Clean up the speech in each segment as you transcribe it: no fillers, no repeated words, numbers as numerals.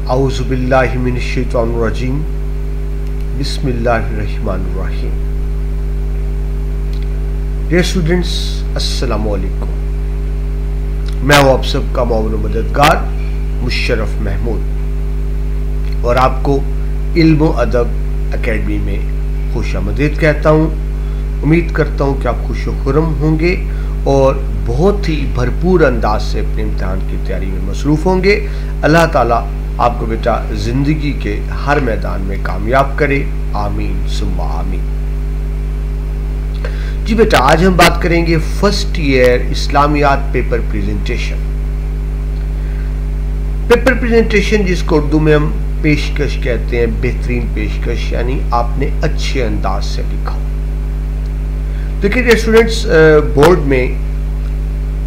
औज़ुबिल्लाहि मिनश्शैतानिर्रजीम बिस्मिल्लाहिर्रहमानिर्रहीम। Dear students, अस्सलामु अलैकुम। मैं हूं आप सबका मौमन मददगार मुशर्रफ महमूद और आपको इल्म अदब एकेडमी में खुशामदीद कहता हूं। उम्मीद करता हूं कि आप खुश खुर्रम होंगे और बहुत ही भरपूर अंदाज से अपने इम्तिहान की तैयारी में मसरूफ़ होंगे। अल्लाह ताला आपको बेटा ज़िंदगी के हर मैदान में कामयाब करे, आमीन सुम्मा आमीन। जी बेटा, आज हम बात करेंगे first year Islamiyat paper presentation. Paper presentation जिसको उर्दू में हम पेशकश कहते हैं, बेहतरीन पेशकश, यानी आपने अच्छे अंदाज से लिखा। देखिए स्टूडेंट्स, बोर्ड में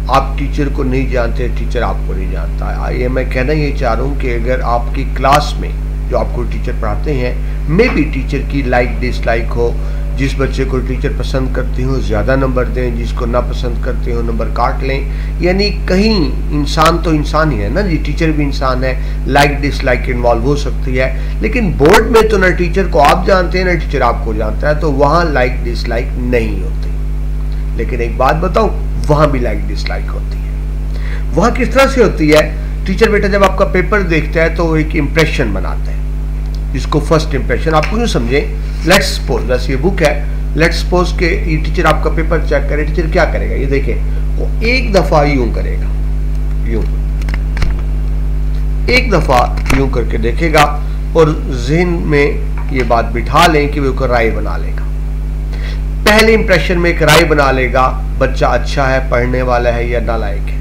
आप टीचर को नहीं जानते, टीचर आपको नहीं जानता। ये मैं कहना ये चाह रहा हूँ कि अगर आपकी क्लास में जो आपको टीचर पढ़ाते हैं मे भी टीचर की लाइक डिसलाइक हो, जिस बच्चे को टीचर पसंद करते हो ज़्यादा नंबर दें, जिसको ना पसंद करते हो नंबर काट लें। यानी कहीं इंसान तो इंसान ही है ना जी, टीचर भी इंसान है, लाइक डिसलाइक इन्वॉल्व हो सकती है। लेकिन बोर्ड में तो ना टीचर को आप जानते हैं ना टीचर आपको जानता है, तो वहाँ लाइक डिसलाइक नहीं होती। लेकिन एक बात बताऊं, वहां भी लाइक डिसलाइक होती है। वहां किस तरह से होती है? टीचर बेटा जब आपका पेपर देखता है तो एक इंप्रेशन बनाता है, जिसको फर्स्ट इंप्रेशन आपको यूं समझें। लेट्स सपोज, वैसे ये बुक है, लेट्स सपोज के ये टीचर आपका पेपर चेक करे। टीचर क्या करेगा? ये देखें, वो एक दफा यूं करेगा, यूं एक दफा यूं करके देखेगा और जहन में ये बात बिठा लें कि वो राय बना लेगा। पहले इंप्रेशन में एक राय बना लेगा, बच्चा अच्छा है, पढ़ने वाला है या नालायक है,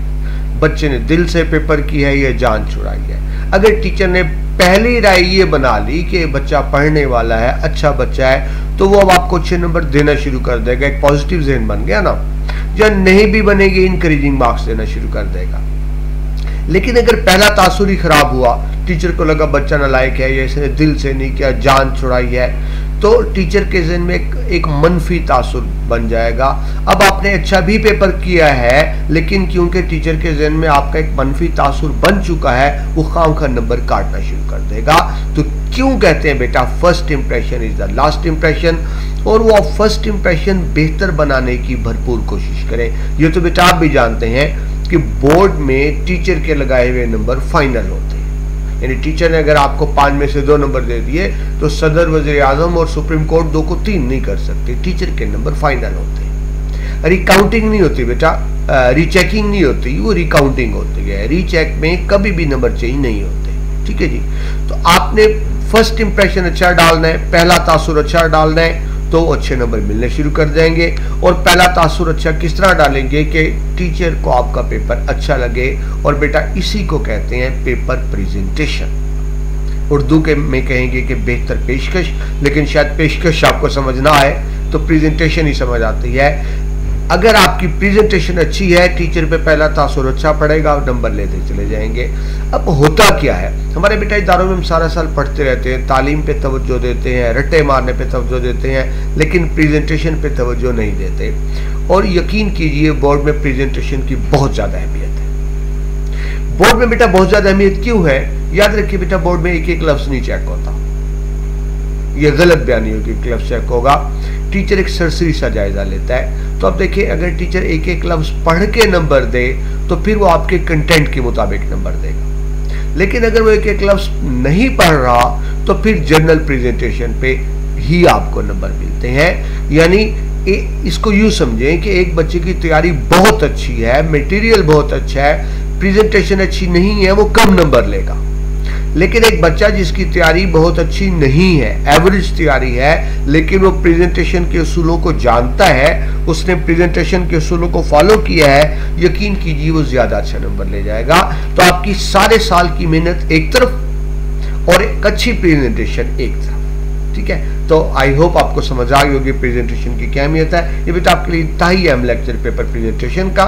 बच्चे ने दिल से पेपर की है या जान छुड़ाई है। अगर टीचर ने पहली राय ये बना ली कि बच्चा पढ़ने वाला है, अच्छा बच्चा है, तो वो अब आपको अच्छे नंबर देना शुरू कर देगा। एक पॉजिटिव जहन बन गया ना। जब नहीं भी बनेगी, इनकरेजिंग मार्क्स देना शुरू कर देगा। लेकिन अगर पहला तासुर ही खराब हुआ, टीचर को लगा बच्चा नालायक है या इसने दिल से नहीं किया, जान छुड़ाई है, तो टीचर के ज़हन में एक मनफी तासुर बन जाएगा। अब आपने अच्छा भी पेपर किया है, लेकिन क्योंकि टीचर के ज़हन में आपका एक मनफी तासुर बन चुका है, वो खामखा नंबर काटना शुरू कर देगा। तो क्यों कहते हैं बेटा first impression is the last impression, और वो आप फर्स्ट इंप्रेशन बेहतर बनाने की भरपूर कोशिश करें। ये तो बेटा आप भी जानते हैं कि बोर्ड में टीचर के लगाए हुए नंबर फाइनल होते हैं। यानी टीचर ने अगर आपको 5 में से 2 नंबर दे दिए तो सदर, वज़ीर आज़म और सुप्रीम कोर्ट 2 को 3 नहीं कर सकते। टीचर के नंबर फाइनल होते हैं। रिकाउंटिंग नहीं होती बेटा, रीचेकिंग नहीं होती, वो रिकाउंटिंग होती है। रीचेक में कभी भी नंबर चेंज नहीं होते। ठीक है जी। तो आपने फर्स्ट इंप्रेशन अच्छा डालना है, पहला तासुर अच्छा डालना है, तो अच्छे नंबर मिलने शुरू कर जाएंगे। और पहला तासुर अच्छा किस तरह डालेंगे कि टीचर को आपका पेपर अच्छा लगे। और बेटा इसी को कहते हैं पेपर प्रेजेंटेशन। उर्दू के में कहेंगे कि बेहतर पेशकश, लेकिन शायद पेशकश आपको समझ ना आए तो प्रेजेंटेशन ही समझ आती है। अगर आपकी प्रेजेंटेशन अच्छी है, टीचर पे पहला तासुर अच्छा पड़ेगा और नंबर लेते चले जाएंगे। अब होता क्या है, हमारे बेटा इदारों में हम सारा साल पढ़ते रहते हैं, तालीम पे तवज्जो देते हैं, रट्टे मारने पे तवज्जो देते हैं, लेकिन प्रेजेंटेशन पे तवज्जो नहीं देते। और यकीन कीजिए बोर्ड में प्रेजेंटेशन की बहुत ज़्यादा अहमियत है। बोर्ड में बेटा बहुत ज़्यादा अहमियत क्यों है? याद रखिए बेटा, बोर्ड में एक एक लफ्ज़ नहीं चेक होता, ये गलत बयानी होगी कि लफ्ज़ चेक होगा। टीचर एक सरसरी सा जायजा लेता है। तो अब देखिए, अगर टीचर एक एक लफ्ज़ पढ़ के नंबर दे तो फिर वो आपके कंटेंट के मुताबिक नंबर देगा। लेकिन अगर वो एक एक लफ्ज़ नहीं पढ़ रहा तो फिर जनरल प्रेजेंटेशन पे ही आपको नंबर मिलते हैं। यानी इसको यूँ समझें कि एक बच्चे की तैयारी बहुत अच्छी है, मटेरियल बहुत अच्छा है, प्रेजेंटेशन अच्छी नहीं है, वो कम नंबर लेगा। लेकिन एक बच्चा जिसकी तैयारी बहुत अच्छी नहीं है, एवरेज तैयारी है, लेकिन वो प्रेजेंटेशन के उसूलों को जानता है, उसने प्रेजेंटेशन के उसूलों को फॉलो किया है, यकीन कीजिए वो ज्यादा अच्छा नंबर ले जाएगा। तो आपकी सारे साल की मेहनत एक तरफ और एक अच्छी प्रेजेंटेशन एक तरफ। ठीक है, तो आई होप आपको समझ आ गई होगी प्रेजेंटेशन की क्या अहमियत है। ये बेटा आपके लिए इंतहाई अहम लेक्चर पेपर प्रेजेंटेशन का।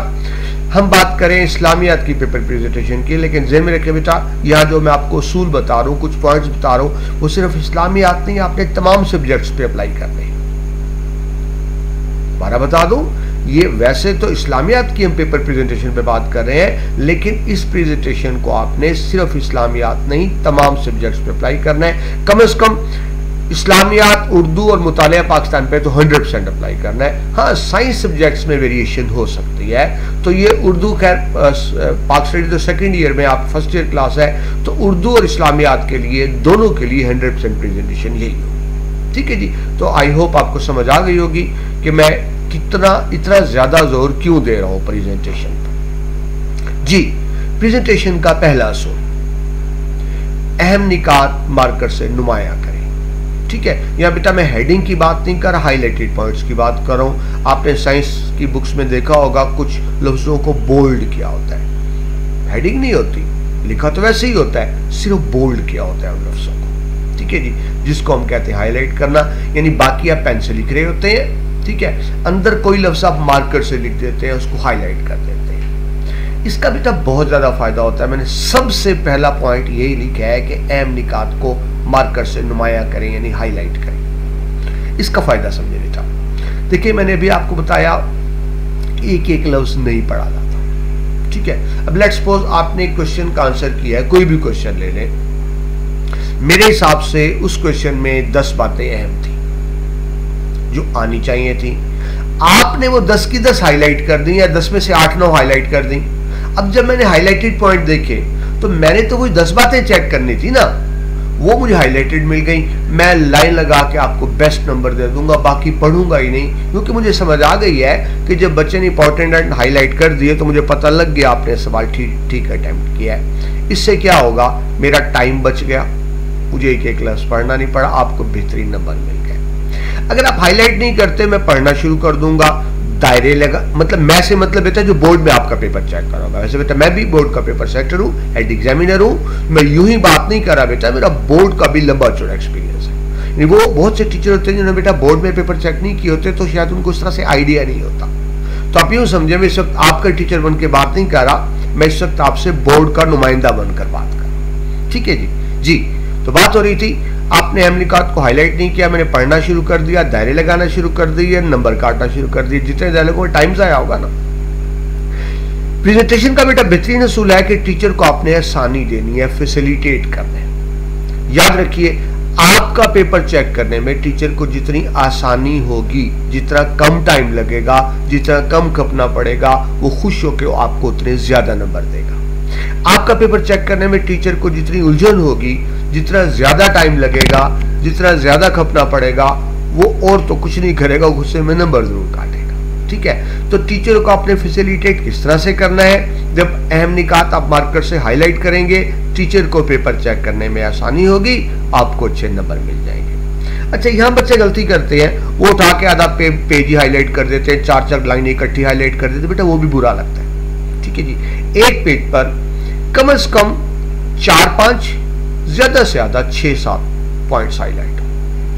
हम बात करें इस्लामियात की पेपर प्रेजेंटेशन की, लेकिन ज़हन में रखें बेटा, यहाँ जो मैं आपको उसूल बता रहा हूँ, कुछ पॉइंट्स बता रहा हूँ, वो सिर्फ इस्लामियात नहीं, आपने तमाम सब्जेक्ट्स पे अप्लाई करने हैं। दोबारा बता दूं, ये वैसे तो इस्लामियात की हम पेपर प्रेजेंटेशन पे बात कर रहे हैं, लेकिन इस प्रेजेंटेशन को आपने सिर्फ इस्लामियात नहीं तमाम सब्जेक्ट्स पे अप्लाई करना है। कम से कम इस्लामियात, उर्दू और मुतालिया पाकिस्तान पे तो 100% अप्लाई करना है। हाँ, साइंस सब्जेक्ट्स में वेरिएशन हो सकती है, तो ये उर्दू खैर पाक स्टडी तो सेकंड ईयर में, आप फर्स्ट ईयर क्लास है, तो उर्दू और इस्लामियात के लिए दोनों के लिए 100% प्रेजेंटेशन यही होगी। ठीक है जी, तो आई होप आपको समझ आ गई होगी कि मैं इतना ज्यादा जोर क्यों दे रहा हूं प्रेजेंटेशन पर। जी, प्रेजेंटेशन का पहला असूल, अहम निकात मार्कर से नुमाया करें। ठीक है, यहाँ बेटा मैं हेडिंग की बात नहीं कर रहा, हाईलाइटेड पॉइंट्स की बात कर रहा हूं। आपने साइंस की बुक्स में देखा होगा कुछ लफ्जों को बोल्ड किया होता है, हेडिंग नहीं होती, लिखा तो वैसे ही होता है, सिर्फ बोल्ड किया होता है उन लफ्जों को। ठीक है जी, जिसको हम कहते हैं हाईलाइट करना, यानी बाकी आप पेन से लिख रहे होते हैं, ठीक है, अंदर कोई लफ्ज आप मार्कर से लिख देते हैं, उसको हाईलाइट कर देते हैं। इसका बेटा बहुत ज्यादा फायदा होता है। मैंने सबसे पहला पॉइंट यही लिखा है कि अहम निकात को मार्कर से नुमाया करें, यानी हाईलाइट करें। इसका फायदा समझे बेटा। देखिए, मैंने अभी आपको बताया एक एक लफ्ज नहीं पढ़ा जाता। ठीक है, अब लेट्स सपोज आपने एक क्वेश्चन का आंसर किया है, कोई भी क्वेश्चन ले लें, मेरे हिसाब से उस क्वेश्चन में 10 बातें अहम थी जो आनी चाहिए थी। आपने वो 10 की 10 हाईलाइट कर दी, या 10 में से 8-9 हाईलाइट कर दी। अब जब मैंने हाईलाइटेड पॉइंट देखे तो मैंने तो वही 10 बातें चेक करनी थी ना, वो मुझे हाईलाइटेड मिल गई। मैं लाइन लगा के आपको बेस्ट नंबर दे दूंगा, बाकी पढ़ूंगा ही नहीं, क्योंकि मुझे समझ आ गई है कि जब बच्चे ने इंपॉर्टेंट हाईलाइट कर दिए तो मुझे पता लग गया आपने सवाल ठीक अटेम्प्ट किया है। इससे क्या होगा, मेरा टाइम बच गया, मुझे एक एक लफ्ज पढ़ना नहीं पड़ा, आपको बेहतरीन नंबर मिल गए। अगर आप हाईलाइट नहीं करते, मैं पढ़ना शुरू कर दूंगा, दायरे लगा, मतलब मैं से मतलब बेटा जो बोर्ड में आपका पेपर चेक करोगा। वैसे बेटा मैं भी बोर्ड का पेपर सेक्टर हूँ, हेड एग्जामिनर हूँ, मैं यूं ही बात नहीं कर रहा बेटा, मेरा बोर्ड का भी लंबा चौड़ा एक्सपीरियंस है। वो बहुत से टीचर होते हैं जिन्होंने बेटा बोर्ड में पेपर चेक नहीं किए होते, तो शायद उनको इस तरह से आइडिया नहीं होता। तो आप यूं समझे, मैं इस वक्त आपका टीचर बन के बात नहीं कर रहा, मैं इस वक्त आपसे बोर्ड का नुमाइंदा बनकर बात कर रहा हूं। ठीक है जी। तो बात हो रही थी, आपने अहम निकात को हाईलाइट नहीं किया, मैंने पढ़ना शुरू कर दिया, दायरे लगाना शुरू कर दिए, नंबर काटना शुरू कर दिए, जितने दायरे को टाइम जाया होगा ना। प्रेजेंटेशन का बेटा बेहतरीन असूल है कि टीचर को आपने आसानी देनी है, फैसिलिटेट करना है। याद रखिए, आपका पेपर चेक करने में टीचर को जितनी आसानी होगी, जितना कम टाइम लगेगा, जितना कम खपना पड़ेगा, वो खुश होकर आपको उतने ज्यादा नंबर देगा। आपका पेपर चेक करने में टीचर को जितनी उलझन होगी, जितना ज्यादा टाइम लगेगा, जितना ज्यादा खपना पड़ेगा, वो और तो कुछ नहीं करेगा, गुस्से में नंबर जरूर काटेगा। ठीक है, तो टीचर को आपने फैसिलिटेट किस तरह से करना है, जब अहम निकात आप मार्कर से हाईलाइट करेंगे, टीचर को पेपर चेक करने में आसानी होगी, आपको अच्छे नंबर मिल जाएंगे। अच्छा, यहाँ बच्चे गलती करते हैं, वो उठा के आधा पेज ही हाईलाइट कर देते हैं, 4-4 लाइन इकट्ठी हाईलाइट कर देते, बेटा वो भी बुरा लगता है। ठीक है जी, एक पेज पर कम से कम 4-5, ज्यादा से ज्यादा 6-7 पॉइंट्स हाईलाइट,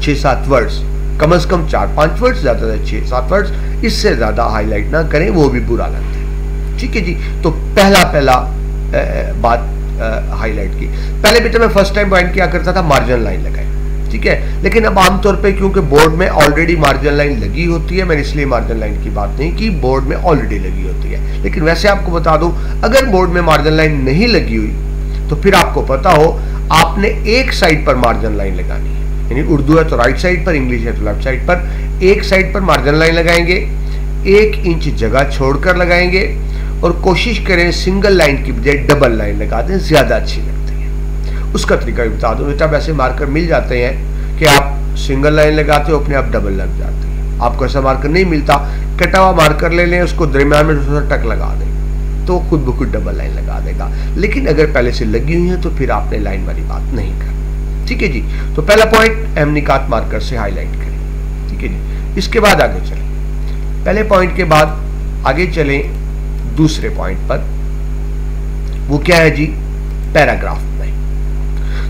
6-7 वर्ड्स, कम से कम 4-5 वर्ड्स, ज्यादा से 6-7 वर्ड्स, इससे ज्यादा हाईलाइट ना करें, वो भी बुरा लगता है। ठीक है जी, तो पहला बात हाईलाइट की। पहले बेटा मैं फर्स्ट टाइम पॉइंट क्या करता था, मार्जिन लाइन लगाई। ठीक है, लेकिन अब आमतौर पे क्योंकि बोर्ड में ऑलरेडी मार्जिन लाइन लगी होती है, मैंने इसलिए मार्जिन लाइन की बात नहीं की, बोर्ड में ऑलरेडी लगी होती है। लेकिन वैसे आपको बता दूं, अगर बोर्ड में मार्जिन लाइन नहीं लगी हुई तो फिर आपको पता हो आपने एक साइड पर मार्जिन लाइन लगानी है, यानी उर्दू है तो राइट साइड पर, इंग्लिश है तो लेफ्ट साइड पर। एक साइड पर मार्जिन लाइन लगाएंगे, 1 इंच जगह छोड़कर लगाएंगे, और कोशिश करें सिंगल लाइन की बजाय डबल लाइन लगा दें, ज्यादा अच्छी लगती है। उसका तरीका भी बता दो बेटा, वैसे मार्कर मिल जाते हैं कि आप सिंगल लाइन लगाते हो, अपने आप डबल लग जाती है। आपको ऐसा मार्कर नहीं मिलता, कटा हुआ मार्कर ले लें, उसको दरमियान में थोड़ा टक लगा दें, तो खुद ब खुद डबल लाइन लगा देगा। लेकिन अगर पहले से लगी हुई है तो फिर आपने लाइन वाली बात नहीं करनी। ठीक है जी, तो पहला पॉइंट अहम निकात मार्कर से हाईलाइट करें। ठीक है जी, इसके बाद आगे चलें, पहले पॉइंट के बाद आगे चलें दूसरे पॉइंट पर। वो क्या है जी, पैराग्राफ में।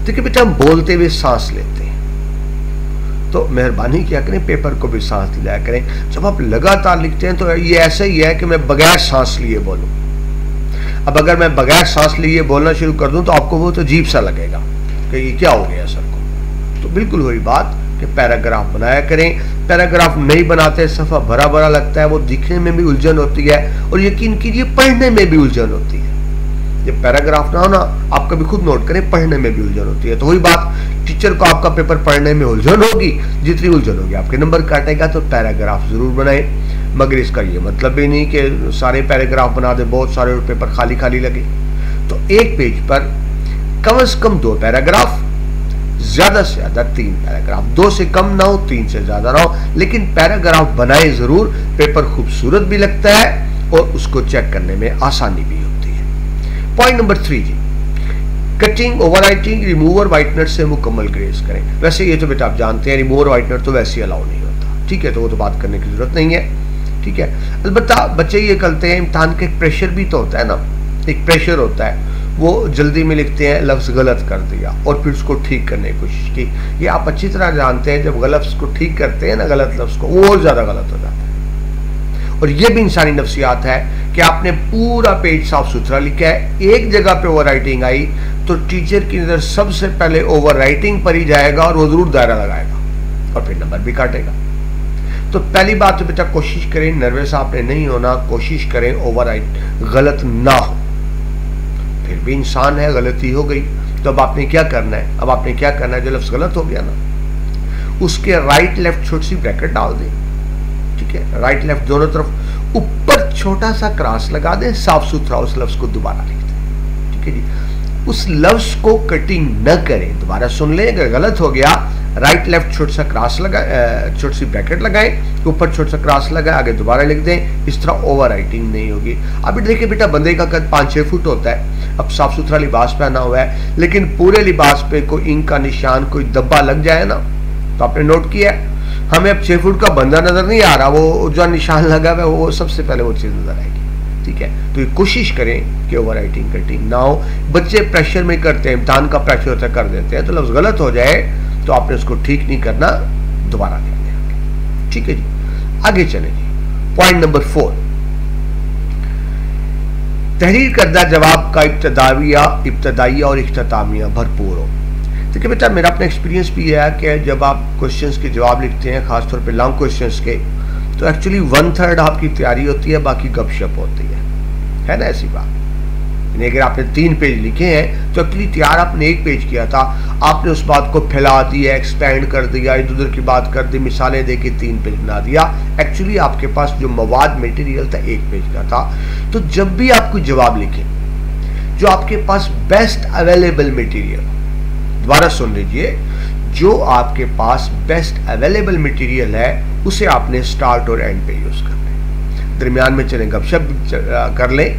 देखिए बेटा, हम बोलते हुए सांस लेते हैं, तो मेहरबानी क्या करें, पेपर को भी सांस लिया करें। जब आप लगातार लिखते हैं तो ये ऐसा ही है कि मैं बगैर सांस लिए बोलूं। अब अगर मैं बगैर सांस लिए बोलना शुरू कर दूं तो आपको वो तो अजीब सा लगेगा कि ये क्या हो गया सर को। तो बिल्कुल वही बात कि पैराग्राफ बनाया करें। पैराग्राफ नहीं बनाते, सफ़ा भरा भरा लगता है, वो दिखने में भी उलझन होती है और यकीन कीजिए पढ़ने में भी उलझन होती है। जब पैराग्राफ ना हो ना, आप कभी खुद नोट करें, पढ़ने में भी उलझन होती है। तो वही बात, टीचर को आपका पेपर पढ़ने में उलझन होगी, जितनी उलझन होगी आपके नंबर काटेगा। तो पैराग्राफ जरूर बनाए, मगर इसका ये मतलब भी नहीं कि सारे पैराग्राफ बना दे, बहुत सारे पेपर खाली खाली लगे। तो एक पेज पर कम से कम 2 पैराग्राफ, ज्यादा से ज्यादा 3 पैराग्राफ, 2 से कम ना हो, 3 से ज्यादा ना हो, लेकिन पैराग्राफ बनाए जरूर। पेपर खूबसूरत भी लगता है और उसको चेक करने में आसानी भी होती है। पॉइंट नंबर 3 जी, कटिंग, ओवरराइटिंग, रिमूवर, व्हाइटनर से मुकम्मल ग्रेस करें। वैसे ये तो बेटा आप जानते हैं, रिमूवर व्हाइटनर तो वैसे ही अलाउ नहीं होता, ठीक है, तो वो तो बात करने की जरूरत नहीं है, ठीक है। अलबत्ता बच्चे ये करते हैं, इम्तिहान के प्रेशर भी तो होता है ना, एक प्रेशर होता है, वो जल्दी में लिखते हैं, लफ्ज गलत कर दिया और फिर उसको ठीक करने की कोशिश की। ये आप अच्छी तरह जानते हैं, जब गलत को ठीक करते हैं ना, गलत लफ्ज को, वो और ज्यादा गलत हो जाता है। और ये भी इंसानी नफ्सियात है कि आपने पूरा पेज साफ सुथरा लिखा है, एक जगह पे ओवर राइटिंग आई तो टीचर की नजर सबसे पहले ओवर राइटिंग पर ही जाएगा और वो जरूर दायरा लगाएगा और फिर नंबर भी काटेगा। तो पहली बात तो बेटा कोशिश करें, नर्वस आपने नहीं होना, कोशिश करें ओवर राइट गलत ना हो। फिर भी इंसान है, गलती हो गई, तो अब आपने क्या करना है, अब आपने क्या करना है, जो लफ्ज गलत हो गया ना, उसके राइट लेफ्ट छोटी सी ब्रैकेट डाल दें, ठीक है, राइट लेफ्ट दोनों तरफ, ऊपर छोटा सा क्रॉस लगा दें, साफ सुथरा उस लफ्ज को दोबारा लिख दें, ठीक है जी। उस लफ्ज को कटिंग न करें, दोबारा सुन लें, अगर गलत हो गया राइट लेफ्ट छोटा सा क्रॉस लगाए, छोटी सी ब्रैकेट लगाएं, ऊपर छोटा सा क्रॉस लगाए, आगे दोबारा लिख दें, इस तरह ओवर राइटिंग नहीं होगी। अभी देखिए बेटा, बंदे का कद 5-6 फुट होता है, अब साफ सुथरा लिबास पहना हुआ है, लेकिन पूरे लिबास पे कोई इंक का निशान, कोई धब्बा लग जाए ना, तो आपने नोट किया है, हमें अब 6 फुट का बंदा नजर नहीं आ रहा, वो जो निशान लगा हुआ है वो सबसे पहले वो चीज नजर आएगी, ठीक है। तो ये कोशिश करें कि ओवर राइटिंग कटिंग ना हो। बच्चे प्रेशर में करते हैं, इम्तिहान का प्रेशर होता है, कर देते हैं, तो लफ्ज गलत हो जाए तो आपने उसको ठीक नहीं करना, दोबारा कर दें, ठीक है जी। आगे चले जी, पॉइंट नंबर 4, तहरीर करदा जवाब का इब्तदाइया और इख्तितामिया भरपूर हो। देखिए बेटा, मेरा अपना एक्सपीरियंस भी है कि जब आप क्वेश्चंस के जवाब लिखते हैं, खासतौर पे लॉन्ग क्वेश्चंस के, तो एक्चुअली 1/3 आपकी तैयारी होती है, बाकी गपशप होती है ना, ऐसी बात। यानी अगर आपने 3 पेज लिखे हैं तो एक्चुअली तैयार आपने 1 पेज किया था, आपने उस बात को फैला दिया, एक्सपेंड कर दिया, इधर उधर की बात कर दी, मिसालें दे के 3 पेज बना दिया। एक्चुअली आपके पास जो मवाद मटेरियल था 1 पेज का था। तो जब भी आप कोई जवाब लिखें, जो आपके पास बेस्ट अवेलेबल मटेरियल, दोबारा सुन लीजिए, जो आपके पास बेस्ट अवेलेबल मटेरियल है उसे आपने स्टार्ट और एंड पे यूज करना है। दरमियान में चलें गपशप कर लें,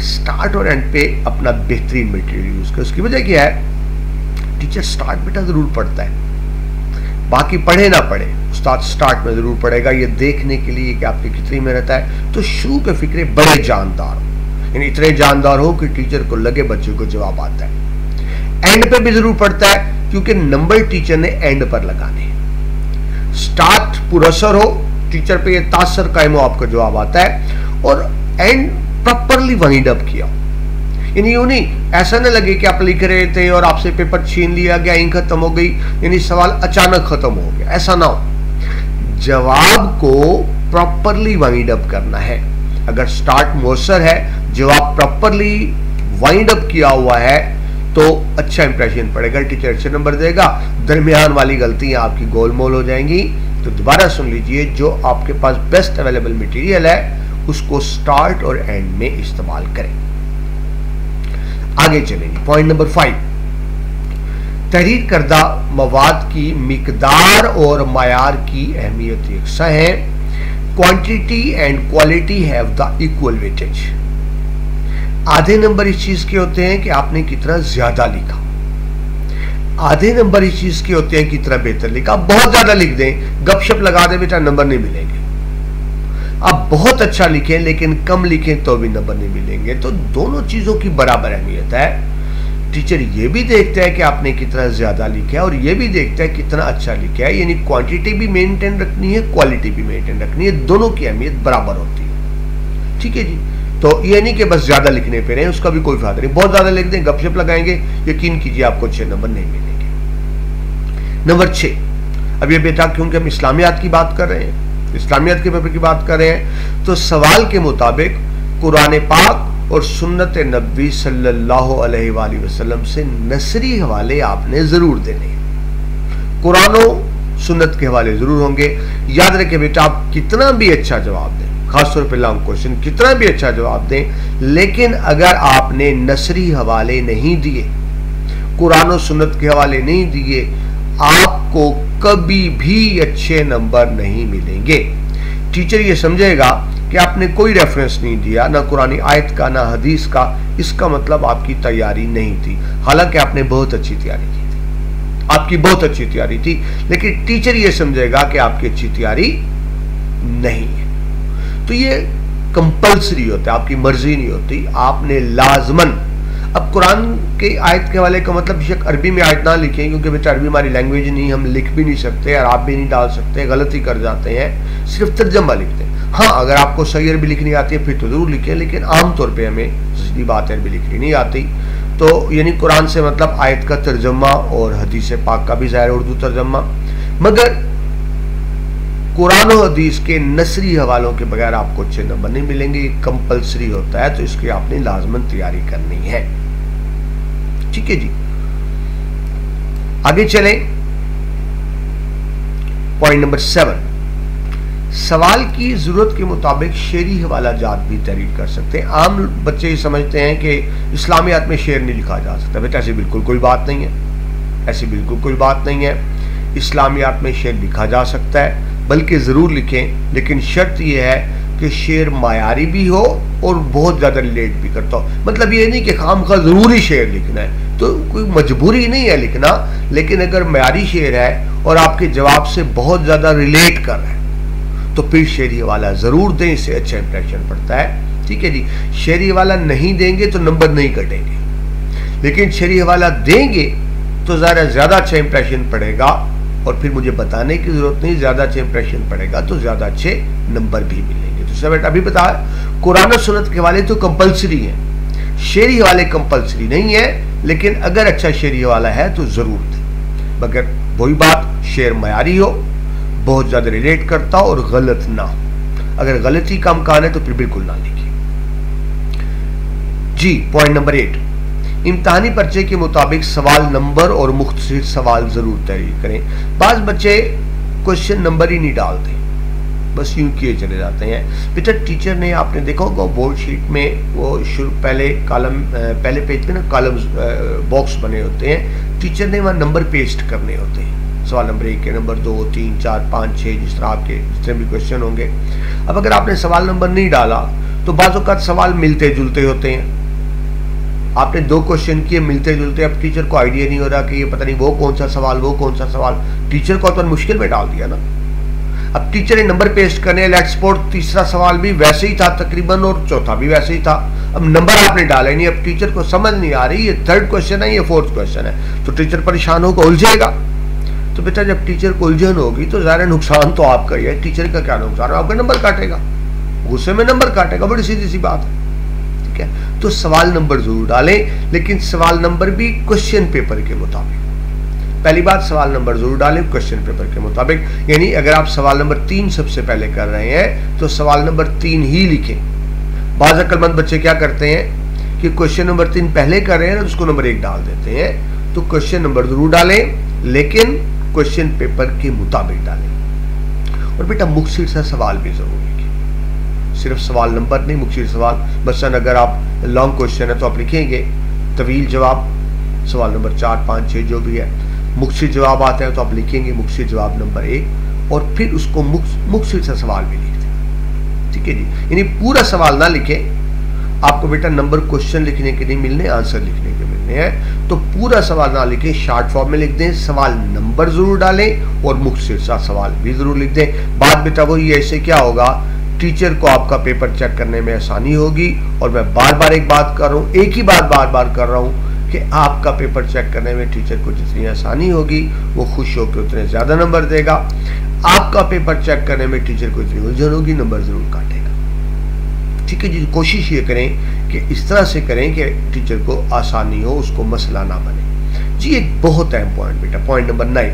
स्टार्ट और एंड पे अपना बेहतरीन मटेरियल यूज करें। उसकी वजह क्या है, टीचर स्टार्ट बेटा जरूर पढ़ता है, बाकी पढ़े ना पढ़े, उस्ताद स्टार्ट में जरूर पढ़ेगा, ये देखने के लिए कि आपकी कितनी मेहनत है। तो शुरू के फिक्रे बड़े जानदार हो, यानी इतने जानदार हो कि टीचर को लगे बच्चे को जवाब आता है। एंड पे भी जरूर पढ़ता है, क्योंकि नंबर टीचर ने एंड पर लगाने। स्टार्ट पुरअसर हो, टीचर पे ये तासर कायम हो, आपका जवाब आता है, और एंड प्रॉपरली वाइंड अप किया, यानी यूं नहीं, ऐसा न लगे कि आप लिख रहे थे और आपसे पेपर छीन लिया गया, इंक खत्म हो गई, यानी सवाल अचानक खत्म हो गया, ऐसा ना हो। जवाब को प्रॉपरली वाइंड अप करना है। अगर स्टार्ट मुअस्सर है, जवाब प्रॉपरली वाइंड अप किया हुआ है, तो अच्छा इंप्रेशन पड़ेगा, टीचर अच्छे नंबर देगा, दरमियान वाली गलतियां आपकी गोलमोल हो जाएंगी। तो दोबारा सुन लीजिए, जो आपके पास बेस्ट अवेलेबल मटेरियल है उसको स्टार्ट और एंड में इस्तेमाल करें। आगे चलेंगे, पॉइंट नंबर 5, तहरीर करदा मवाद की मिकदार और मायार की अहमियत यकसा है। Quantity and quality have the equal weightage. आधे नंबर इस चीज के होते हैं कि आपने कितना ज्यादा लिखा, आधे नंबर इस चीज के होते हैं कितना बेहतर लिखा। बहुत ज्यादा लिख दें, गपशप लगा दें, बेटा नंबर नहीं मिलेंगे। आप बहुत अच्छा लिखें लेकिन कम लिखें तो भी नंबर नहीं मिलेंगे। तो दोनों चीजों की बराबर अहमियत है। टीचर ये भी देखता है कि आपने कितना ज्यादा लिखा है और ये भी देखता है कितना अच्छा लिखा है, यानी क्वांटिटी भी मेंटेन रखनी है, क्वालिटी भी मेंटेन रखनी है, दोनों की अहमियत बराबर होती है, ठीक है जी। तो ये नहीं कि बस ज्यादा लिखने पे रहे, उसका भी कोई फायदा नहीं। बहुत ज्यादा लिख दें, गपशप लगाएंगे, यकीन कीजिए आपको 6 नंबर नहीं मिलेंगे। नंबर 6, अब ये बेटा क्योंकि हम इस्लामियात की बात कर रहे हैं, इस्लामियात के पेपर की बात कर रहे हैं, तो सवाल के मुताबिक कुरान पाक और सुन्नत नबी सल्लल्लाहु अलैहि वसल्लम से नसरी हवाले आपने जरूर देने हैं। कुरान और सुन्नत के हवाले जरूर होंगे। याद रखें बेटा, आप कितना भी अच्छा जवाब दें, खासतौर पर लॉन्ग क्वेश्चन कितना भी अच्छा जवाब दें, लेकिन अगर आपने नसरी हवाले नहीं दिए, कुरान और सुन्नत के हवाले नहीं दिए, आपको कभी भी अच्छे नंबर नहीं मिलेंगे। टीचर ये समझेगा कि आपने कोई रेफरेंस नहीं दिया, ना कुरानी आयत का ना हदीस का, इसका मतलब आपकी तैयारी नहीं थी। हालांकि आपने बहुत अच्छी तैयारी की थी, आपकी बहुत अच्छी तैयारी थी, लेकिन टीचर ये समझेगा कि आपकी अच्छी तैयारी नहीं है। तो ये कंपल्सरी होता है, आपकी मर्जी नहीं होती, आपने लाजमन। अब कुरान के आयत के हवाले का मतलब बेशक अरबी में आयत ना लिखें, क्योंकि बेटा अरबी हमारी लैंग्वेज नहीं, हम लिख भी नहीं सकते और आप भी नहीं डाल सकते, गलती कर जाते हैं, सिर्फ तर्जमा लिखते हैं। हाँ, अगर आपको सही अरबी लिखनी आती है फिर तो जरूर लिखें, लेकिन आमतौर पे हमें सीधी बात अरबी लिखनी नहीं आती। तो यानी कुरान से मतलब आयत का तर्जमा और हदीस पाक का भी ज़ाहिर उर्दू तर्जमा, मगर कुरान और हदीस के नसरी हवालों के बगैर आपको अच्छे नंबर नहीं मिलेंगे। ये कंपल्सरी होता है, तो इसकी आपने लाजमन तैयारी करनी है। ठीक है जी, आगे चलें। पॉइंट नंबर 7, सवाल की जरूरत के मुताबिक शेरी हवाला जात भी तहरीर कर सकते हैं। आम बच्चे ये समझते हैं कि इस्लामियात में शेर नहीं लिखा जा सकता। बेटा ऐसी बिल्कुल कोई बात नहीं है, ऐसी बिल्कुल कोई बात नहीं है। इस्लामियात में शेर लिखा जा सकता है, बल्कि ज़रूर लिखें, लेकिन शर्त यह है कि शेर मायारी भी हो और बहुत ज़्यादा रिलेट भी करता हो। मतलब ये नहीं कि खामखा ज़रूरी शेर लिखना है, तो कोई मजबूरी नहीं है लिखना, लेकिन अगर मायारी शेर है और आपके जवाब से बहुत ज़्यादा रिलेट कर रहा है तो फिर शेरी वाला ज़रूर दें, इससे अच्छा इंप्रेशन पड़ता है। ठीक है जी, शेरी वाला नहीं देंगे तो नंबर नहीं कटेंगे, लेकिन शेरी वाला देंगे तो ज़्यादा अच्छा इंप्रेशन पड़ेगा, और फिर मुझे बताने की जरूरत नहीं, ज़्यादा अच्छा इंप्रेशन पड़ेगा तो ज़्यादा अच्छे नंबर भी मिलेंगे। तो बेटा अभी बता, कुरान और सुन्नत के वाले तो कंपल्सरी हैं, शेरी वाले कंपल्सरी नहीं है, लेकिन अगर अच्छा शेरी वाला है तो ज़रूर दें, मगर वही बात, शेर मयारी हो, बहुत ज़्यादा रिलेट करता हो और गलत ना हो। अगर गलती का इम्कान है तो फिर बिल्कुल ना लिखिए जी। पॉइंट नंबर 8, इम्तहानी पर्चे के मुताबिक सवाल नंबर और मुख्तसर सवाल जरूर तहरीर करें। बाज़ बच्चे क्वेश्चन नंबर ही नहीं डालते, बस यूं किए चले जाते हैं। बेटा टीचर ने, आपने देखा होगा बोर्ड शीट में वो पहले पेज पे ना कॉलम बॉक्स बने होते हैं, टीचर ने वहाँ नंबर पेस्ट करने होते हैं, सवाल नंबर 1 के, नंबर 2, 3, 4, 5, 6, जिस तरह आपके जितने भी क्वेश्चन होंगे। अब अगर आपने सवाल नंबर नहीं डाला तो बाज़ औक़ात सवाल मिलते जुलते होते हैं। आपने 2 क्वेश्चन किए मिलते जुलते, अब टीचर को आइडिया नहीं हो रहा कि ये पता नहीं वो कौन सा सवाल, वो कौन सा सवाल, टीचर को तो मुश्किल में डाल दिया ना। अब टीचर ने नंबर पेस्ट करने, लेट्स सपोज तीसरा सवाल भी वैसे ही था तकरीबन और चौथा भी वैसे ही था, अब नंबर आपने डाले नहीं, अब टीचर को समझ नहीं आ रही ये 3rd क्वेश्चन है, ये 4th क्वेश्चन है, तो टीचर परेशान होकर उलझेगा। तो बेटा जब टीचर को उलझन होगी तो ज़ाहिर नुकसान तो आपका ही है, टीचर का क्या नुकसान है, आपका नंबर काटेगा, गुस्से में नंबर काटेगा, बड़ी सीधी सी बात है। ठीक है, तो सवाल नंबर जरूर डालें, लेकिन सवाल नंबर भी क्वेश्चन पेपर के मुताबिक। पहली बात, सवाल नंबर जरूर डालें क्वेश्चन पेपर के मुताबिक, यानी अगर आप सवाल नंबर 3 सबसे पहले कर रहे हैं तो सवाल नंबर 3 ही लिखें। बाज़ अक्लमंद बच्चे क्या करते हैं कि क्वेश्चन नंबर 3 पहले कर रहे हैं ना, उसको नंबर 1 डाल देते हैं। तो क्वेश्चन नंबर जरूर डालें, लेकिन क्वेश्चन पेपर के मुताबिक डालें। और बेटा मुख्तसर सा सवाल भी जरूर लिखें, सिर्फ सवाल नंबर नहीं, मुख्तसर सवाल। मसलन अगर आप लॉन्ग क्वेश्चन है तो आप लिखेंगे तवील जवाब, सवाल नंबर 4, 5, 6 जो भी है। मुख्तसर जवाब आता है तो आप लिखेंगे मुख्तसर जवाब नंबर 1, और फिर उसको मुख्तसर सा सवाल भी लिख दें। ठीक है जी, यानी पूरा सवाल ना लिखें, आपको बेटा नंबर क्वेश्चन लिखने के नहीं मिलने, आंसर लिखने के मिलने हैं, तो पूरा सवाल ना लिखें, शॉर्ट फॉर्म में लिख दें, सवाल नंबर जरूर डालें और मुख्तसर सा सवाल भी जरूर लिख दें। बात बेटा वही है, इससे क्या होगा, टीचर को आपका पेपर चेक करने में आसानी होगी। और मैं बार बार एक बात कर रहा हूँ, एक ही बात बार बार कर रहा हूँ कि आपका पेपर चेक करने में टीचर को जितनी आसानी होगी वो खुश होकर उतने ज़्यादा नंबर देगा। आपका पेपर चेक करने में टीचर को इतनी उलझन होगी, नंबर जरूर काटेगा। ठीक है जी, कोशिश ये करें कि इस तरह से करें कि टीचर को आसानी हो, उसको मसला ना बने जी। एक बहुत अहम पॉइंट बेटा, पॉइंट नंबर 9,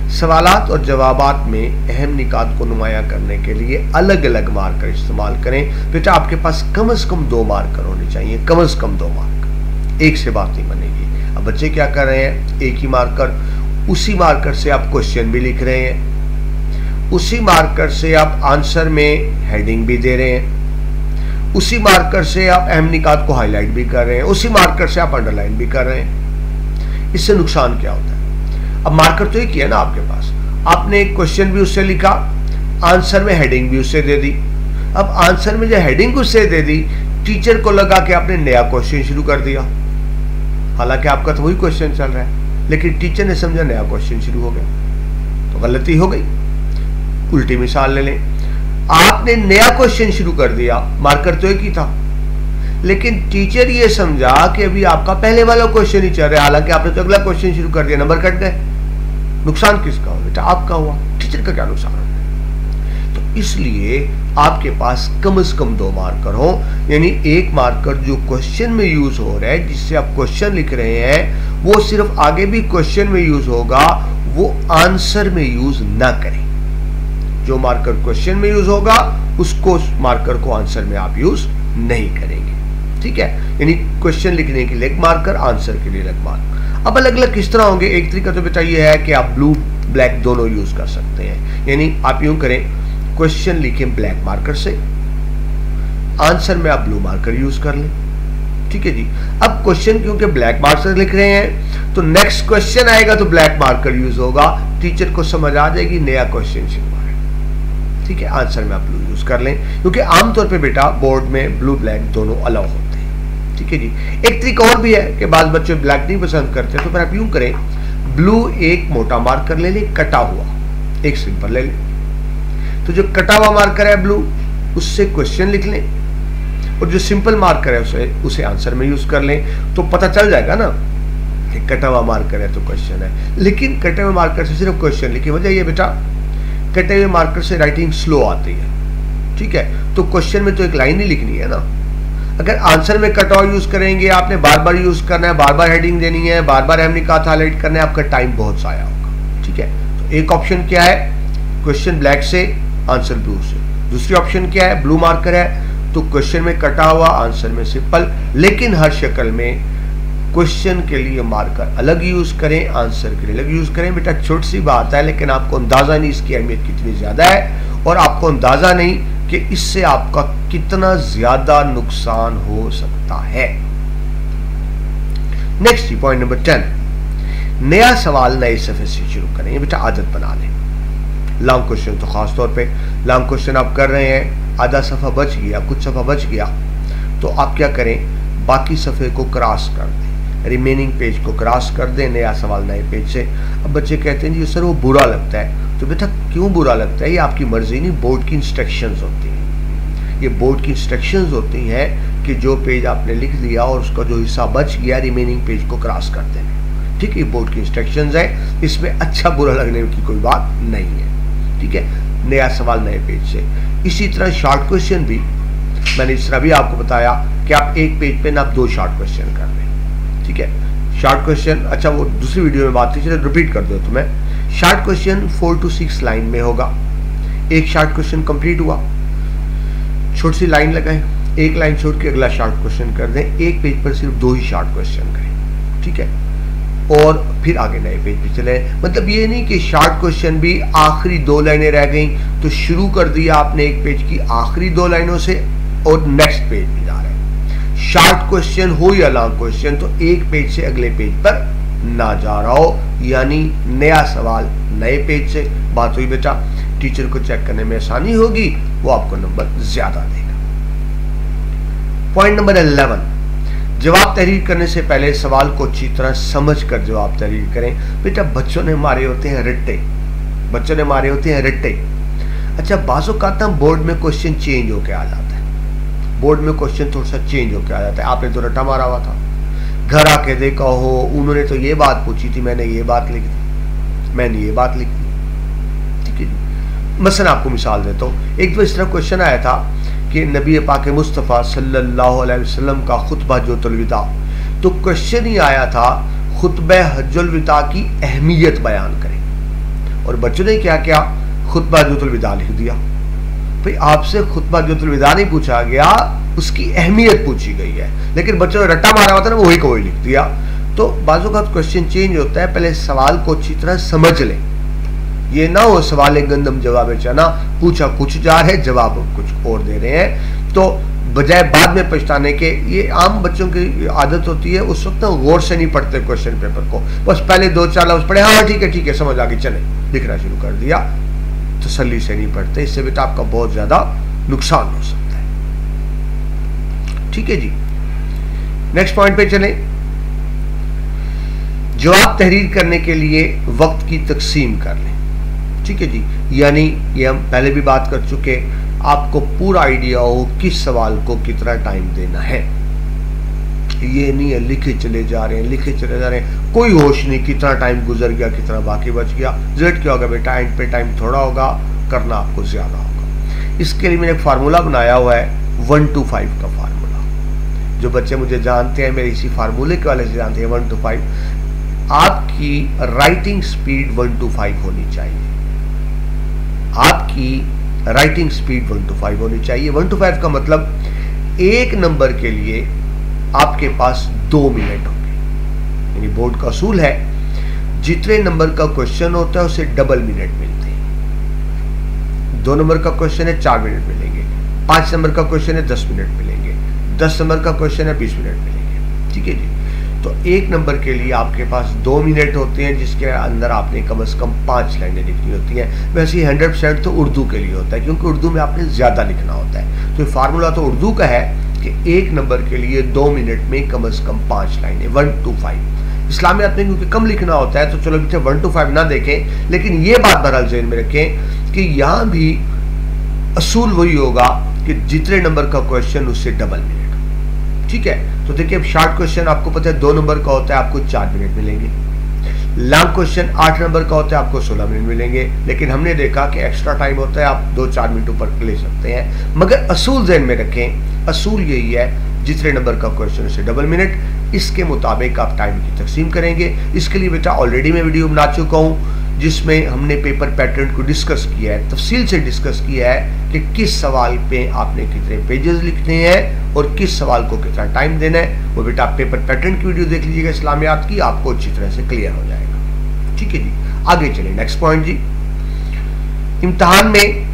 सवालात और जवाबात में अहम निकात को नुमाया करने के लिए अलग अलग मार्कर इस्तेमाल करें। बेटा आपके पास कम से कम 2 मार्कर होने चाहिए, कम से कम 2 मार्कर, एक से बात नहीं बनेगी। अब बच्चे क्या कर रहे हैं, एक ही मार्कर, उसी मार्कर से आप क्वेश्चन भी लिख रहे हैं, उसी मार्कर से आप आंसर में हेडिंग भी दे रहे हैं, उसी मार्कर से आप अहम निकात को हाईलाइट भी कर रहे हैं, उसी मार्कर से आप अंडरलाइन भी कर रहे हैं। इससे नुकसान क्या होता है? अब मार्कर तो एक ही है ना आपके पास, आपने एक क्वेश्चन भी उससे लिखा, आंसर में हेडिंग भी उससे दे दी। अब आंसर में जो हेडिंग उससे दे दी, टीचर को लगा कि आपने नया क्वेश्चन शुरू कर दिया, हालांकि आपका तो वही क्वेश्चन चल रहा है, लेकिन टीचर ने समझा नया क्वेश्चन शुरू हो गया, तो गलती हो गई। उल्टी मिसाल ले लें, आपने नया क्वेश्चन शुरू कर दिया, मार्कर तो एक ही था, लेकिन टीचर ये समझा कि अभी आपका पहले वाला क्वेश्चन ही चल रहा है, हालांकि आपने तो अगला क्वेश्चन शुरू कर दिया, नंबर कट गए। नुकसान किसका हुआ? बेटा आपका हुआ, टीचर का क्या नुकसान है? तो इसलिए आपके पास कम से कम 2 मार्कर हो, यानी एक मार्कर जो क्वेश्चन में यूज हो रहा है, जिससे आप क्वेश्चन लिख रहे हैं, वो सिर्फ आगे भी क्वेश्चन में यूज होगा, वो आंसर में यूज ना करें। जो मार्कर क्वेश्चन में यूज होगा, उसको मार्कर को आंसर में आप यूज नहीं करेंगे, ठीक है? यानी क्वेश्चन लिखने के लिए एक मार्कर, आंसर के लिए अलग मार्कर। अब अलग अलग किस तरह होंगे? एक तरीका तो बेटा ये है कि आप ब्लू ब्लैक दोनों यूज कर सकते हैं, यानी आप यूं करें, क्वेश्चन लिखें ब्लैक मार्कर से, आंसर में आप ब्लू मार्कर यूज कर लें, ठीक है जी। अब क्वेश्चन क्योंकि ब्लैक मार्कर लिख रहे हैं, तो नेक्स्ट क्वेश्चन आएगा तो ब्लैक मार्कर यूज होगा, टीचर को समझ आ जाएगी नया क्वेश्चन शुरू है, ठीक है। आंसर में आप ब्लू यूज कर लें, क्योंकि आमतौर पे बेटा बोर्ड में ब्लू ब्लैक दोनों अलाउ होते हैं, ठीक है जी। एक तरीका और भी है कि बाद बच्चे ब्लैक नहीं पसंद करते, तो फिर आप यूं करें, ब्लू एक मोटा मार्कर ले लें, कटा हुआ एक सिंपल ले लें, तो जो कटा हुआ मार्कर है ब्लू, उससे क्वेश्चन लिख लें, और जो सिंपल मार्कर है उसे आंसर में यूज कर लें, तो पता चल जाएगा ना कि कटा हुआ मार्कर है तो क्वेश्चन है। लेकिन कटे हुए मार्कर से सिर्फ क्वेश्चन लिखी, वजह ये बेटा कटे हुए मार्कर से राइटिंग स्लो आती है, ठीक है, तो क्वेश्चन में तो एक लाइन ही लिखनी है ना। अगर आंसर में कट ऑफ यूज करेंगे, आपने बार बार यूज करना है, बार बार हेडिंग देनी है, बार बार अहम निकात हाईलाइट करना है, आपका टाइम बहुत ज़ाया होगा, ठीक है। तो एक ऑप्शन क्या है, क्वेश्चन ब्लैक से, आंसर ब्लू से। दूसरी ऑप्शन क्या है, ब्लू मार्कर है तो क्वेश्चन में कटा हुआ, आंसर में सिंपल, लेकिन हर शक्ल में क्वेश्चन के लिए मार्कर अलग यूज करें, आंसर के लिए अलग यूज करें। बेटा छोटी सी बात है, लेकिन आपको अंदाजा नहीं इसकी अहमियत कितनी ज्यादा है, और आपको अंदाजा नहीं कि इससे आपका कितना ज्यादा नुकसान हो सकता है। नेक्स्ट पॉइंट नंबर 10, नया सवाल नए सफे से शुरू करें। ये बेटा आदत बना लें। लॉन्ग क्वेश्चन तो खास तौर पे लॉन्ग क्वेश्चन आप कर रहे हैं, आधा सफा बच गया, कुछ सफा बच गया, तो आप क्या करें, बाकी सफे को क्रॉस कर दें, रिमेनिंग पेज को क्रॉस कर दें, नया सवाल नए पेज से। अब बच्चे कहते हैं जी सर वो बुरा लगता है, तो बेटा क्यों बुरा लगता है, ये आपकी मर्जी नहीं, बोर्ड की इंस्ट्रक्शंस होती हैं। ये बोर्ड की इंस्ट्रक्शंस होती हैं कि जो पेज आपने लिख दिया और उसका जो हिस्सा बच गया, रिमेनिंग पेज को क्रॉस कर देना, ठीक है। ये बोर्ड की इंस्ट्रक्शंस है, इसमें अच्छा बुरा लगने की कोई बात नहीं है, ठीक है। नया सवाल नए पेज से। इसी तरह शॉर्ट क्वेश्चन भी मैंने इस तरह भी आपको बताया कि आप एक पेज पे ना आप 2 शॉर्ट क्वेश्चन कर लें, ठीक है। शॉर्ट क्वेश्चन, अच्छा वो दूसरी वीडियो में बात थी, चलो रिपीट कर दो तुम्हें। शॉर्ट क्वेश्चन 4 to 6 लाइन में होगा, एक शॉर्ट क्वेश्चन कंप्लीट हुआ, छोटी सी लाइन लगाएं, एक लाइन छोड़ के अगला शॉर्ट क्वेश्चन कर दें, एक पेज पर सिर्फ 2 ही शॉर्ट क्वेश्चन करें, ठीक है, और फिर आगे नए पेज पे चले। मतलब ये नहीं कि शॉर्ट क्वेश्चन भी आखिरी 2 लाइनें रह गई तो शुरू कर दिया आपने एक पेज की आखिरी 2 लाइनों से और नेक्स्ट पेज पे जा रहे हैं। शॉर्ट क्वेश्चन हो या लॉन्ग क्वेश्चन, तो एक पेज से अगले पेज पर ना जा रहा हो, यानी नया सवाल नए पेज से। बात हुई बेटा, टीचर को चेक करने में आसानी होगी, वो आपको नंबर ज्यादा देगा। पॉइंट नंबर 11, जवाब तहरीर करने से पहले सवाल को अच्छी तरह समझ कर जवाब तहरीर करें। बेटा बच्चों ने मारे होते हैं रट्टे, बच्चों ने मारे होते हैं रट्टे। अच्छा बाज़ औक़ात बोर्ड में क्वेश्चन चेंज होके आ जाता है, बोर्ड में क्वेश्चन थोड़ा सा चेंज होके आ जाता है। आपने तो रट्टा मारा हुआ था, घर आके देखा हो उन्होंने तो ये बात पूछी थी, मैंने ये बात लिख दी, मैंने ये बात लिख दी, ठीक है। मसलन आपको मिसाल देता हूँ, एक तो इस तरह क्वेश्चन आया था कि नबी पाक मुस्तफ़ा सल्लल्लाहु अलैहि वसल्लम का खुतबा हज्जुल विदा, तो क्वेश्चन ही आया था खुतबा हज्जुल विदा की अहमियत बयान करें, और बच्चों ने क्या किया, खुतबा हज्जतुल विदा लिख दिया। भाई आपसे खुतबा हज्जतुल विदा नहीं पूछा गया, उसकी अहमियत पूछी गई है, लेकिन बच्चों ने रट्टा मारा हुआ था ना, वही को वही लिख दिया। तो बाजू का क्वेश्चन चेंज होता है, पहले सवाल को अच्छी तरह समझ लें। ये ना हो सवाल गंदम जवाब चना, पूछा कुछ जा रहे जवाब कुछ और दे रहे हैं, तो बजाय बाद में पछताने के। ये आम बच्चों की आदत होती है, उस वक्त गौर से नहीं पढ़ते क्वेश्चन पेपर को, बस पहले 2-4 लफ्ज पढ़े, हाँ ठीक है समझ आ गई, चले लिखना शुरू कर दिया, तसल्ली से नहीं पढ़ते। इससे बेटा आपका बहुत ज्यादा नुकसान हो सकता है। ठीक है जी, नेक्स्ट पॉइंट पे चले। जवाब तहरीर करने के लिए वक्त की तकसीम कर लें। ठीक है जी, यानी ये हम पहले भी बात कर चुके, आपको पूरा आइडिया हो किस सवाल को कितना टाइम देना है। ये नहीं है लिखे चले जा रहे हैं, कोई होश नहीं कितना टाइम गुजर गया, कितना बाकी बच गया। रिजल्ट क्या होगा बेटा, एंड पे टाइम थोड़ा होगा, करना आपको ज्यादा होगा। इसके लिए मैंने एक फार्मूला बनाया हुआ है, 1 to 5 का फार्मूला। जो बच्चे मुझे जानते हैं, मेरे इसी फार्मूले के वाले से जानते हैं, 1 to 5। आपकी राइटिंग स्पीड 1 to 5 होनी चाहिए, आपकी राइटिंग स्पीड 1 to 5 होनी चाहिए। 1 to 5 का मतलब एक नंबर के लिए आपके पास 2 मिनट होंगे। यानी बोर्ड का असूल है, जितने नंबर का क्वेश्चन होता है उसे डबल मिनट मिलते हैं। 2 नंबर का क्वेश्चन है 4 मिनट मिलेंगे, 5 नंबर का क्वेश्चन है 10 मिनट मिलेंगे, 10 नंबर का क्वेश्चन है 20 मिनट मिलेंगे। ठीक है जी, तो एक नंबर के लिए आपके पास 2 मिनट होते हैं, जिसके अंदर आपने कम से कम 5 लाइनें लिखनी होती हैं। वैसे ही 100% तो उर्दू के लिए होता है, क्योंकि उर्दू में आपने ज्यादा लिखना होता है। तो फार्मूला तो उर्दू का है कि एक नंबर के लिए 2 मिनट में कम से कम 5 लाइनें, 1 to 5। इस्लामियात में क्योंकि कम लिखना होता है, तो चलो बेटे 1 to 5 ना देखें, लेकिन ये बात बहरहाल ज़हन में रखें कि यहाँ भी असूल वही होगा कि जितने नंबर का क्वेश्चन उससे डबल मिनट। ठीक है, तो देखिए अब शॉर्ट क्वेश्चन आपको पता है 2 नंबर का होता है, आपको 4 मिनट मिलेंगे। लॉन्ग क्वेश्चन 8 नंबर का होता है, आपको 16 मिनट मिलेंगे। लेकिन हमने देखा कि एक्स्ट्रा टाइम होता है, आप 2-4 मिनट ऊपर ले सकते हैं, मगर असूल ज़हन में रखें, असूल यही है जितने नंबर का क्वेश्चन उससे डबल मिनट। इसके मुताबिक आप टाइम की तकसीम करेंगे। इसके लिए बेटा ऑलरेडी मैं वीडियो बना चुका हूँ, जिसमें हमने पेपर पैटर्न को डिस्कस किया है, तफसील से डिस्कस किया है कि किस सवाल पे आपने कितने पेजेस लिखने हैं और किस सवाल को कितना टाइम देना है। वो बेटा आप पेपर पैटर्न की वीडियो देख लीजिएगा इस्लामियात की, आपको अच्छी तरह से क्लियर हो जाएगा। ठीक है जी, आगे चले नेक्स्ट पॉइंट जी। इम्तिहान में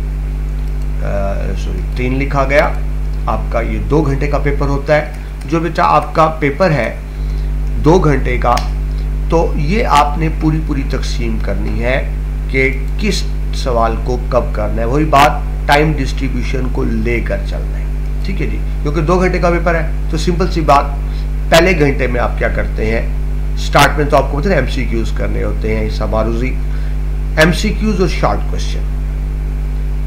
3 लिखा गया, आपका ये 2 घंटे का पेपर होता है। जो बेटा आपका पेपर है 2 घंटे का, तो ये आपने पूरी तकसीम करनी है कि किस सवाल को कब करना है। वही बात, टाइम डिस्ट्रीब्यूशन को लेकर चलना है। ठीक है जी, क्योंकि 2 घंटे का पेपर है, तो सिंपल सी बात, पहले घंटे में आप क्या करते हैं, स्टार्ट में तो आपको पता है MCQs करने होते हैं, हिसाब-बारूज़ी, MCQs और शॉर्ट क्वेश्चन।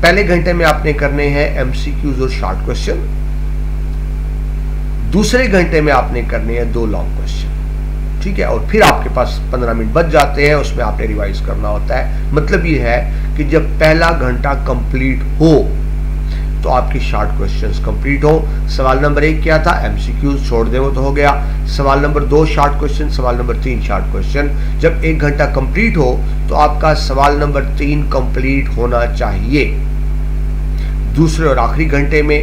पहले घंटे में आपने करने हैं MCQs और शॉर्ट क्वेश्चन, दूसरे घंटे में आपने करने हैं 2 लॉन्ग क्वेश्चन। ठीक है, और फिर आपके पास 15 मिनट बच जाते हैं, उसमें आपने रिवाइज करना होता है। मतलब ये है कि जब पहला घंटा कंप्लीट हो तो आपकी शॉर्ट क्वेश्चंस कंप्लीट हो। सवाल नंबर 1 क्या था, MCQs छोड़ दे वो तो हो गया। सवाल नंबर 2 शॉर्ट क्वेश्चन, सवाल नंबर 3 शॉर्ट क्वेश्चन। जब 1 घंटा कंप्लीट हो तो आपका सवाल नंबर 3 कंप्लीट होना चाहिए। दूसरे और आखिरी घंटे में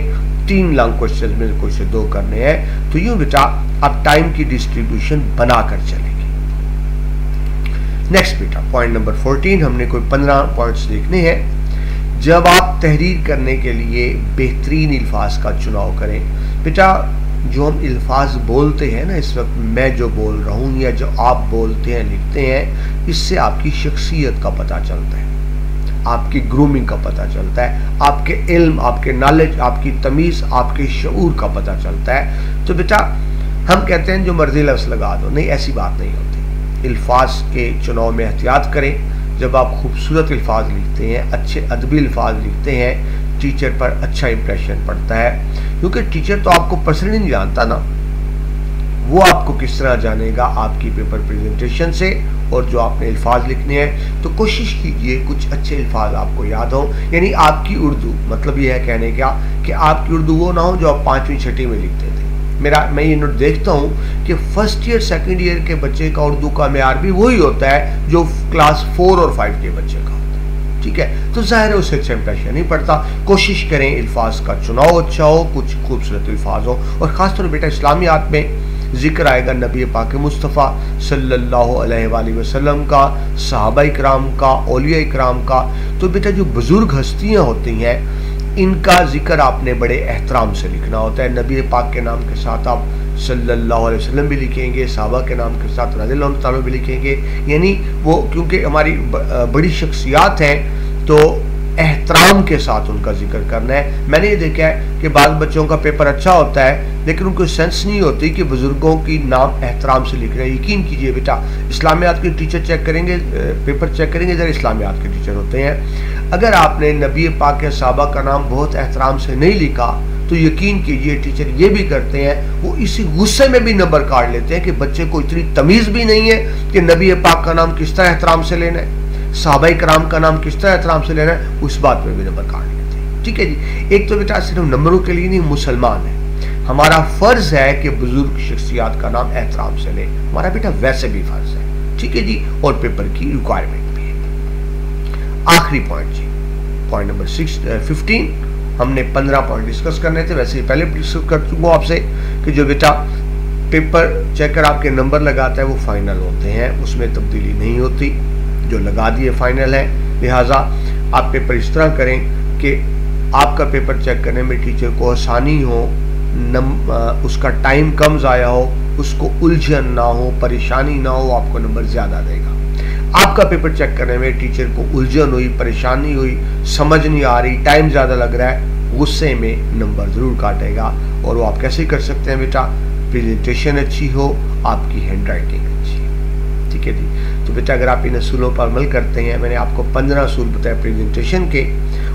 3 लॉन्ग क्वेश्चन में क्वेश्चन 2 करने हैं। तो यूं बेटा आप टाइम की डिस्ट्रीब्यूशन बनाकर चलेंगे। नेक्स्ट बेटा पॉइंट नंबर 14, हमने कोई 15 पॉइंट्स देखने हैं। जब आप तहरीर करने के लिए बेहतरीन अल्फाज का चुनाव करें। बेटा जो हम अल्फाज बोलते हैं ना, इस वक्त मैं जो बोल रहा हूँ या जो आप बोलते हैं लिखते हैं, इससे आपकी शख्सियत का पता चलता है, आपकी ग्रूमिंग का पता चलता है, आपके इल्म, आपके नॉलेज, आपकी तमीज़, आपके शऊर का पता चलता है। तो बेटा हम कहते हैं जो मर्जी लफ्ज़ लगा दो, नहीं, ऐसी बात नहीं होती। अल्फाज के चुनाव में एहतियात करें। जब आप खूबसूरत अल्फाज लिखते हैं, अच्छे अदबी अल्फाज लिखते हैं, टीचर पर अच्छा इंप्रेशन पड़ता है। क्योंकि टीचर तो आपको पर्सनली नहीं जानता ना, वो आपको किस तरह जानेगा, आपकी पेपर प्रेजेंटेशन से और जो आपने अल्फाज लिखने हैं। तो कोशिश कीजिए कुछ अच्छे अल्फाज आपको याद हो, यानी आपकी उर्दू, मतलब ये है कहने का कि आपकी उर्दू वो ना हो जो आप 5वीं 6वीं में लिखते थे। मैं ये नोट देखता हूँ कि फर्स्ट ईयर सेकंड ईयर के बच्चे का उर्दू का मेयार भी वही होता है जो क्लास 4 और 5 के बच्चे का। ठीक है, तो जाहिर है उससे अच्छा इंप्रेशन नहीं पड़ता। कोशिश करें अल्फाज का चुनाव अच्छा हो, कुछ खूबसूरत अल्फाज हो, और ख़ासतौर पर बेटा इस्लामियात में जिक्र आएगा नबी पाक मुस्तफ़ा सल्लल्लाहु अलैहि वसल्लम का, सहाबा इकराम का, औलिया इकराम का। तो बेटा जो बुजुर्ग हस्तियाँ होती हैं इनका जिक्र आपने बड़े एहतराम से लिखना होता है। नबी पाक के नाम के साथ आप सल्लल्लाहु अलैहि वसल्लम भी लिखेंगे, सहाबा के नाम के साथ रज़ियल्लाहु तआला भी लिखेंगे, यानी वो क्योंकि हमारी बड़ी शख्सियात हैं तो एहतराम के साथ उनका जिक्र करना है। मैंने ये देखा है कि बाल बच्चों का पेपर अच्छा होता है लेकिन उनको सेंस नहीं होती कि बुजुर्गों की नाम एहतराम से लिख रहे हैं। यकीन कीजिए बेटा, इस्लामियात के टीचर चेक करेंगे, पेपर चेक करेंगे, जरा इस्लामियात के टीचर होते हैं, अगर आपने नबी पाक के सहाबा का नाम बहुत एहतराम से नहीं लिखा तो यकीन कीजिए टीचर ये भी करते हैं, वो इसी गुस्से में भी नंबर काट लेते हैं कि बच्चे को इतनी तमीज़ भी नहीं है कि नबी पाक का नाम किस तरह एहतराम से लेना है, सहाबा इकराम का नाम किस तरह एहतराम से लेना है, उस बात में भी नंबर काट लेते हैं। ठीक है जी, एक तो बेटा सिर्फ नंबरों के लिए नहीं, मुसलमान है, हमारा फर्ज है कि बुजुर्ग शख्सियात का नाम एहतराम से ले, हमारा बेटा वैसे भी फर्ज है। ठीक है जी, और पेपर की रिक्वायरमेंट भी है। आखिरी पॉइंट जी, पॉइंट नंबर 15, हमने 15 पॉइंट डिस्कस करने थे, वैसे ही पहले डिस्कस कर चुका हूँ आपसे कि जो बेटा पेपर चेकर आपके नंबर लगाता है वो फाइनल होते हैं, उसमें तब्दीली नहीं होती, जो लगा दिए फाइनल है। लिहाजा आप पेपर इस तरह करें कि आपका पेपर चेक करने में टीचर को आसानी हो, उसका टाइम कम ज़ाया हो, उसको उलझन ना हो, परेशानी ना हो, आपको नंबर ज़्यादा देगा। आपका पेपर चेक करने में टीचर को उलझन हुई, परेशानी हुई, समझ नहीं आ रही, टाइम ज़्यादा लग रहा है, गुस्से में नंबर ज़रूर काटेगा। और वो आप कैसे कर सकते हैं बेटा, प्रेजेंटेशन अच्छी हो, आपकी हैंड राइटिंग अच्छी है। ठीक है जी, तो बेटा अगर आप इन असूलों पर अमल करते हैं, मैंने आपको 15 असूल बताए प्रेजेंटेशन के,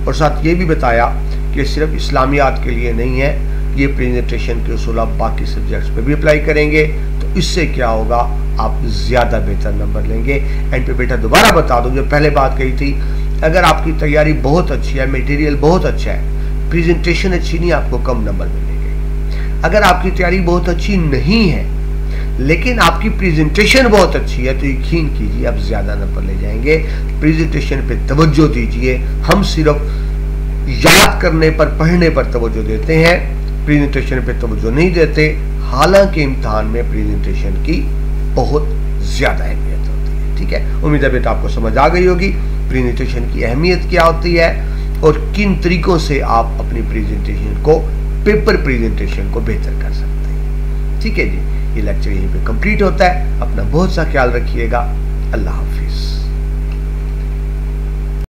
और साथ ये भी बताया कि सिर्फ इस्लामियात के लिए नहीं है, ये प्रेजेंटेशन के असूल आप बाकी सब्जेक्ट्स पे भी अप्लाई करेंगे, तो इससे क्या होगा, आप ज़्यादा बेहतर नंबर लेंगे। एंड पे बेटा दोबारा बता दूं, जो पहले बात कही थी, अगर आपकी तैयारी बहुत अच्छी है, मटेरियल बहुत अच्छा है, प्रेजेंटेशन अच्छी नहीं, आपको कम नंबर मिलेंगे। अगर आपकी तैयारी बहुत अच्छी नहीं है लेकिन आपकी प्रेजेंटेशन बहुत अच्छी है, तो यकीन कीजिए आप ज़्यादा नंबर ले जाएंगे। प्रेजेंटेशन पे तवज्जो दीजिए, हम सिर्फ याद करने पर, पढ़ने पर तवज्जो देते हैं, प्रेजेंटेशन पे तवज्जो नहीं देते। हालांकि इम्तिहान में प्रेजेंटेशन की बहुत ज़्यादा अहमियत होती है। ठीक है, उम्मीद है बेटा आपको समझ आ गई होगी प्रेजेंटेशन की अहमियत क्या होती है और किन तरीकों से आप अपनी प्रेजेंटेशन को, पेपर प्रेजेंटेशन को बेहतर कर सकते हैं। ठीक है जी, ये लेक्चर यहीं पे कंप्लीट होता है। अपना बहुत सा ख्याल रखिएगा। अल्लाह हाफ़िज़।